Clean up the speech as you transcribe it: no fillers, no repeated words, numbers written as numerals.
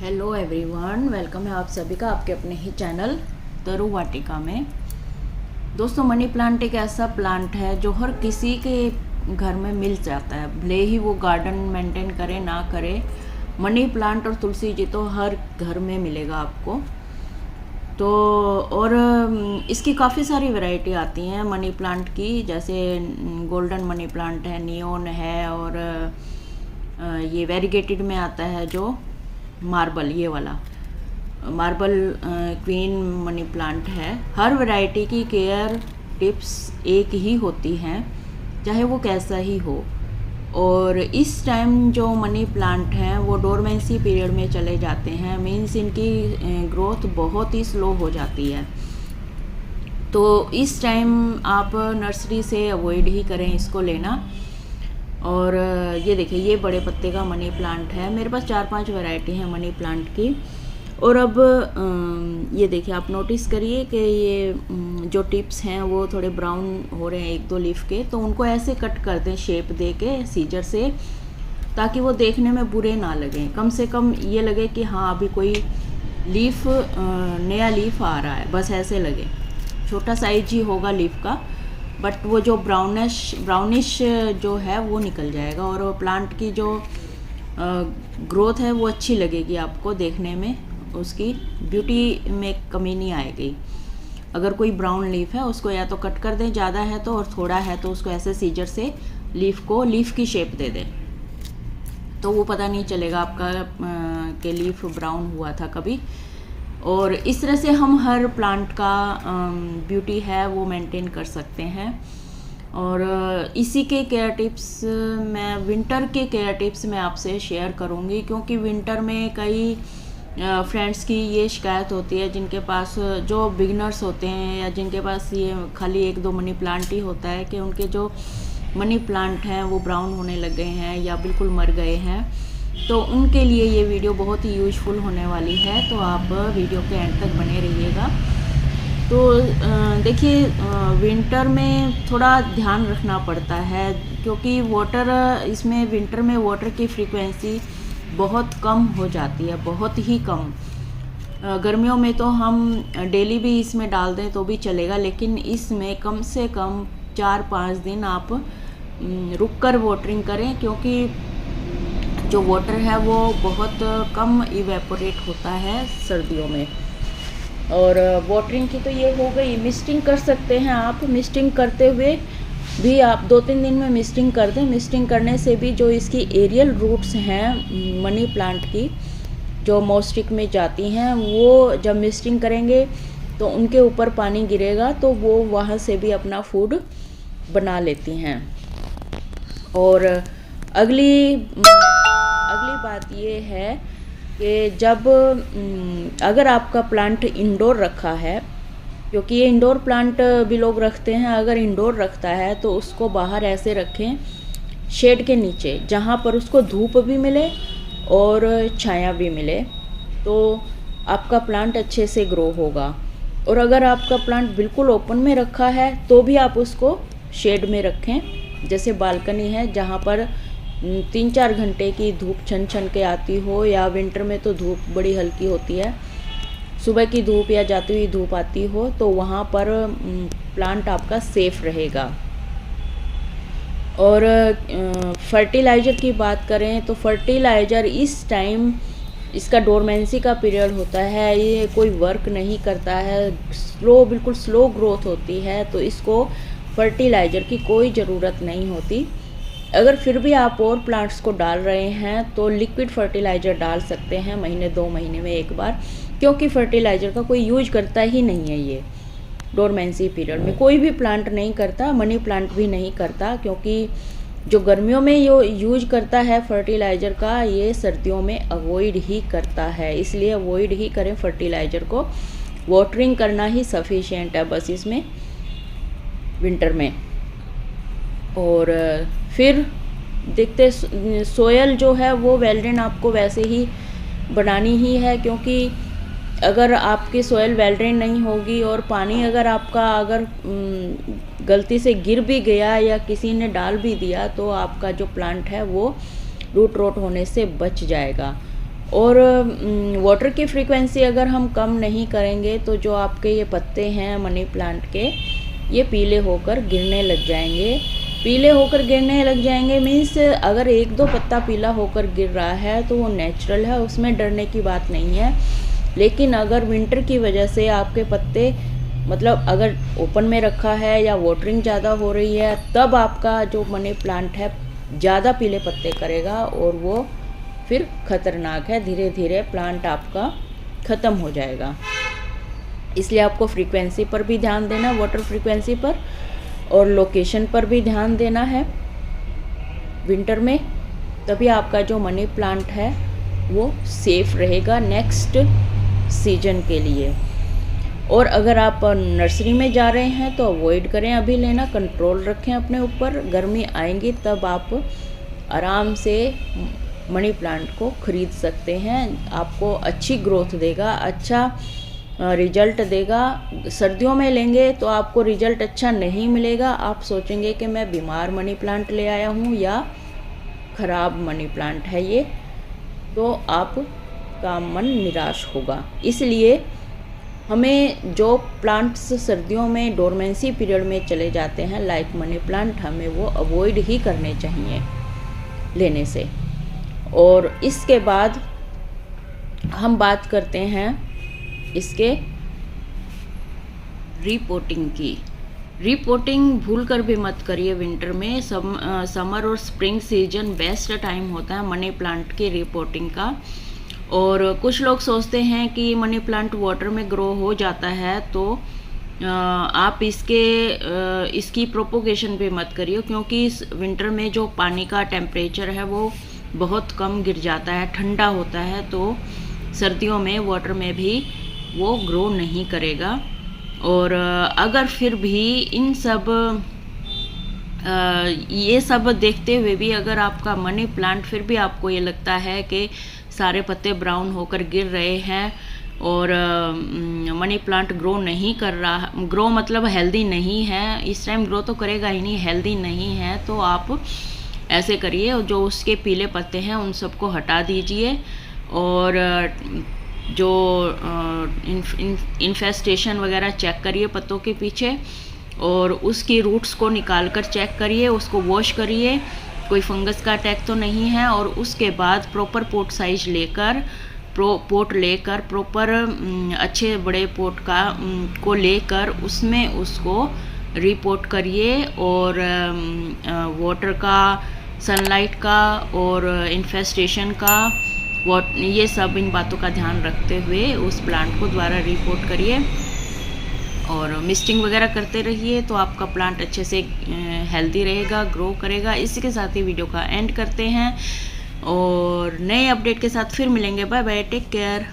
Hello everyone, welcome है आप सभी का आपके अपने ही चैनल तरु वाटिका में। दोस्तों, मनी प्लांट एक ऐसा प्लांट है जो हर किसी के घर में मिल जाता है, भले ही वो गार्डन मेंटेन करे ना करे। मनी प्लांट और तुलसी जी तो हर घर में मिलेगा आपको। तो और इसकी काफ़ी सारी वैरायटी आती हैं मनी प्लांट की, जैसे गोल्डन मनी प्लांट है, नियोन है, और ये वेरीगेटेड में आता है जो मार्बल, ये वाला मार्बल क्वीन मनी प्लांट है। हर वैरायटी की केयर टिप्स एक ही होती हैं, चाहे वो कैसा ही हो। और इस टाइम जो मनी प्लांट हैं वो डोरमेंसी पीरियड में चले जाते हैं, मीन्स इनकी ग्रोथ बहुत ही स्लो हो जाती है। तो इस टाइम आप नर्सरी से अवॉइड ही करें इसको लेना। और ये देखिए, ये बड़े पत्ते का मनी प्लांट है। मेरे पास 4-5 वैरायटी है मनी प्लांट की। और अब ये देखिए, आप नोटिस करिए कि ये जो टिप्स हैं वो थोड़े ब्राउन हो रहे हैं, 1-2 लीफ के। तो उनको ऐसे कट कर दें शेप दे के सीजर से, ताकि वो देखने में बुरे ना लगें। कम से कम ये लगे कि हाँ, अभी कोई लीफ नया लीफ आ रहा है, बस ऐसे लगे। छोटा साइज ही होगा लीफ का, बट वो जो ब्राउनिश जो है वो निकल जाएगा, और प्लांट की जो ग्रोथ है वो अच्छी लगेगी आपको देखने में, उसकी ब्यूटी में कमी नहीं आएगी। अगर कोई ब्राउन लीफ है उसको या तो कट कर दें, ज़्यादा है तो, और थोड़ा है तो उसको ऐसे सीजर से लीफ की शेप दे दें, तो वो पता नहीं चलेगा आपका कि लीफ ब्राउन हुआ था कभी। और इस तरह से हम हर प्लांट का ब्यूटी है वो मेंटेन कर सकते हैं। और इसी के केयर टिप्स मैं विंटर के केयर टिप्स मैं आपसे शेयर करूंगी, क्योंकि विंटर में कई फ्रेंड्स की ये शिकायत होती है, जिनके पास जो बिगनर्स होते हैं या जिनके पास ये खाली 1-2 मनी प्लांट ही होता है, कि उनके जो मनी प्लांट हैं वो ब्राउन होने लग गए हैं या बिल्कुल मर गए हैं। तो उनके लिए ये वीडियो बहुत ही यूजफुल होने वाली है, तो आप वीडियो के एंड तक बने रहिएगा। तो देखिए, विंटर में थोड़ा ध्यान रखना पड़ता है, क्योंकि इसमें विंटर में वाटर की फ्रीक्वेंसी बहुत कम हो जाती है, बहुत ही कम। गर्मियों में तो हम डेली भी इसमें डाल दें तो भी चलेगा, लेकिन इसमें कम से कम 4-5 दिन आप रुक कर वाटरिंग करें, क्योंकि जो वाटर है वो बहुत कम इवेपोरेट होता है सर्दियों में। और वाटरिंग की तो ये हो गई। मिस्टिंग कर सकते हैं आप, मिस्टिंग करते हुए भी आप 2-3 दिन में मिस्टिंग कर दें। मिस्टिंग करने से भी जो इसकी एरियल रूट्स हैं मनी प्लांट की, जो मॉस्टिक में जाती हैं, वो जब मिस्टिंग करेंगे तो उनके ऊपर पानी गिरेगा, तो वो वहाँ से भी अपना फूड बना लेती हैं। और अगली बात ये है कि जब अगर आपका प्लांट इंडोर रखा है, क्योंकि ये इंडोर प्लांट भी लोग रखते हैं, अगर इंडोर रखता है तो उसको बाहर ऐसे रखें शेड के नीचे, जहाँ पर उसको धूप भी मिले और छाया भी मिले, तो आपका प्लांट अच्छे से ग्रो होगा। और अगर आपका प्लांट बिल्कुल ओपन में रखा है तो भी आप उसको शेड में रखें, जैसे बालकनी है जहाँ पर 3-4 घंटे की धूप छन छन के आती हो, या विंटर में तो धूप बड़ी हल्की होती है, सुबह की धूप या जाती हुई धूप आती हो, तो वहाँ पर प्लांट आपका सेफ रहेगा। और फर्टिलाइज़र की बात करें तो फर्टिलाइज़र इस टाइम, इसका डोरमेंसी का पीरियड होता है, ये कोई वर्क नहीं करता है, बिल्कुल स्लो ग्रोथ होती है, तो इसको फर्टिलाइज़र की कोई ज़रूरत नहीं होती। अगर फिर भी आप और प्लांट्स को डाल रहे हैं तो लिक्विड फर्टिलाइज़र डाल सकते हैं, महीने 2 महीने में एक बार, क्योंकि फर्टिलाइज़र का कोई यूज करता ही नहीं है ये डोरमेंसी पीरियड में। कोई भी प्लांट नहीं करता, मनी प्लांट भी नहीं करता, क्योंकि जो गर्मियों में ये यूज करता है फर्टिलाइज़र का, ये सर्दियों में अवॉइड ही करता है। इसलिए अवॉइड ही करें फर्टिलाइज़र को, वाटरिंग करना ही सफिशिएंट है बस इसमें विंटर में। और फिर देखते, सोयल जो है वो वेल ड्रेन आपको वैसे ही बनानी ही है, क्योंकि अगर आपकी सोयल वेल ड्रेन नहीं होगी और पानी अगर गलती से गिर भी गया या किसी ने डाल भी दिया, तो आपका जो प्लांट है वो रूट रोट होने से बच जाएगा। और वाटर की फ्रीक्वेंसी अगर हम कम नहीं करेंगे तो जो आपके ये पत्ते हैं मनी प्लांट के, ये पीले होकर गिरने लग जाएंगे। पीले होकर गिरने लग जाएंगे मीन्स अगर एक दो पत्ता पीला होकर गिर रहा है तो वो नेचुरल है, उसमें डरने की बात नहीं है। लेकिन अगर विंटर की वजह से आपके पत्ते मतलब अगर ओपन में रखा है या वाटरिंग ज़्यादा हो रही है, तब आपका जो मनी प्लांट है ज़्यादा पीले पत्ते करेगा और वो फिर खतरनाक है, धीरे धीरे प्लांट आपका ख़त्म हो जाएगा। इसलिए आपको फ्रीक्वेंसी पर भी ध्यान देना, वाटर फ्रीक्वेंसी पर, और लोकेशन पर भी ध्यान देना है विंटर में, तभी आपका जो मनी प्लांट है वो सेफ रहेगा नेक्स्ट सीजन के लिए। और अगर आप नर्सरी में जा रहे हैं तो अवॉइड करें अभी लेना, कंट्रोल रखें अपने ऊपर। गर्मी आएंगी तब आप आराम से मनी प्लांट को ख़रीद सकते हैं, आपको अच्छी ग्रोथ देगा, अच्छा रिजल्ट देगा। सर्दियों में लेंगे तो आपको रिजल्ट अच्छा नहीं मिलेगा, आप सोचेंगे कि मैं बीमार मनी प्लांट ले आया हूँ या ख़राब मनी प्लांट है ये, तो आपका मन निराश होगा। इसलिए हमें जो प्लांट्स सर्दियों में डोरमेंसी पीरियड में चले जाते हैं लाइक मनी प्लांट, हमें वो अवॉइड ही करने चाहिए लेने से। और इसके बाद हम बात करते हैं इसके रिपोर्टिंग की। रिपोर्टिंग भूल कर भी मत करिए विंटर में। समर और स्प्रिंग सीजन बेस्ट टाइम होता है मनी प्लांट की रिपोर्टिंग का। और कुछ लोग सोचते हैं कि मनी प्लांट वाटर में ग्रो हो जाता है तो आप इसकी प्रोपोगेशन भी मत करिए, क्योंकि इस विंटर में जो पानी का टेम्परेचर है वो बहुत कम गिर जाता है, ठंडा होता है, तो सर्दियों में वाटर में भी वो ग्रो नहीं करेगा। और अगर फिर भी ये सब देखते हुए भी अगर आपका मनी प्लांट फिर भी आपको ये लगता है कि सारे पत्ते ब्राउन होकर गिर रहे हैं और मनी प्लांट ग्रो नहीं कर रहा, ग्रो मतलब हेल्दी नहीं है, इस टाइम ग्रो तो करेगा ही नहीं, हेल्दी नहीं है, तो आप ऐसे करिए और जो उसके पीले पत्ते हैं उन सबको हटा दीजिए और जो इन्फेस्टेशन वगैरह चेक करिए पत्तों के पीछे और उसकी रूट्स को निकाल कर चेक करिए, उसको वॉश करिए, कोई फंगस का अटैक तो नहीं है। और उसके बाद प्रॉपर पोट साइज लेकर प्रॉपर अच्छे बड़े पोट को लेकर उसमें उसको रिपोर्ट करिए और वाटर का, सनलाइट का और इन्फेस्टेशन का, ये सब इन बातों का ध्यान रखते हुए उस प्लांट को दोबारा रिपोर्ट करिए और मिस्टिंग वगैरह करते रहिए, तो आपका प्लांट अच्छे से हेल्दी रहेगा, ग्रो करेगा। इसी के साथ ही वीडियो का एंड करते हैं और नए अपडेट के साथ फिर मिलेंगे। Bye bye, take care.